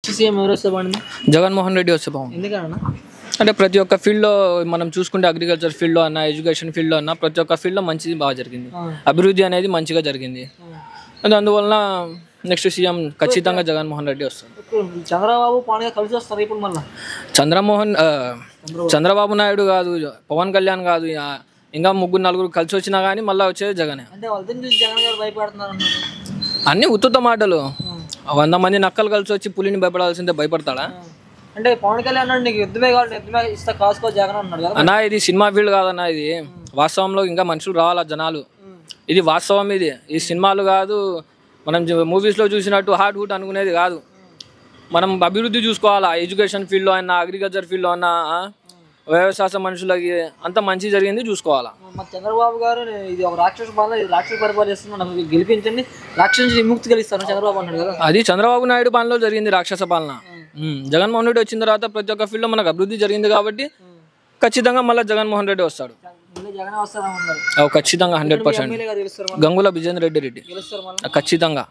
CM ఎవరు వస్తే బాగుంది? జగన్మోహన్ రెడ్డి వస్తే బాగుంది. ఎందుకన్నా? అంటే ప్రతి ఒక్క ఫీల్డ్లో మనం చూసుకుంటే అగ్రికల్చర్ ఫీల్డ్లో అన్న, ఎడ్యుకేషన్ ఫీల్డ్లో అన్న, ప్రతి ఒక్క ఫీల్డ్లో మంచిది బాగా జరిగింది. అభివృద్ధి అనేది మంచిగా జరిగింది. అందువలన నెక్స్ట్ సీఎం ఖచ్చితంగా జగన్మోహన్ రెడ్డి వస్తారు. చంద్రబాబు పవన్ కలిసి వస్తారు ఇప్పుడు మళ్ళీ. చంద్రబాబు నాయుడు కాదు, పవన్ కళ్యాణ్ కాదు, ఇంకా ముగ్గురు నలుగురు కలిసి వచ్చినా కానీ మళ్ళీ వచ్చేది జగనే. అంటే వాళ్ళని చూసి జగన్ గారు భయపడుతున్నారు అన్నారు. అన్నీ ఉత్తుత మాటలు. 100 మంది నక్కలు కలిసి వచ్చి పులిని భయపడాల్సిందే, భయపడతాడా? అంటే పవన్ కళ్యాణ్ అన్నాడు నీకు యుద్ధమే కావాలి, యుద్ధమే ఇస్తా కాసుకో జగన్ అన్నాడు కదా అన్నా. ఇది సినిమా ఫీల్డ్ కాదన్నా, ఇది వాస్తవంలో ఇంకా మనుషులు రావాలా జనాలు. ఇది వాస్తవం. ఇది ఈ సినిమాలు కాదు, మనం మూవీస్లో చూసినట్టు హార్ట్ హూట్ అనుకునేది కాదు. మనం అభివృద్ధి చూసుకోవాలా. ఎడ్యుకేషన్ ఫీల్డ్లో అయినా, అగ్రికల్చర్ ఫీల్డ్లో అయినా, వ్యవసాయ మనుషులకి అంత మంచి జరిగింది చూసుకోవాలా. మా చంద్రబాబు గారు ఇది ఒక రాక్షస పాలన, ఇది రాక్షస పరిపాలన చేస్తున్నారు, నాకు గెలిపించండి, రాక్షస నుంచి విముక్తి కలిగిస్తాను చంద్రబాబు అన్నాడు కదా. అది చంద్రబాబు నాయుడు పాలనలో జరిగింది రాక్షస పాలన. జగన్మోహన్ రెడ్డి వచ్చిన తర్వాత ప్రతి ఒక్క ఫీల్డ్లో మనకు అభివృద్ధి జరిగింది కాబట్టి ఖచ్చితంగా మళ్ళీ జగన్మోహన్ రెడ్డి వస్తాడు. జగన్ వస్తారన్నారు ఖచ్చితంగా 100%. గంగుల బిజేంద్ర రెడ్డి ఖచ్చితంగా.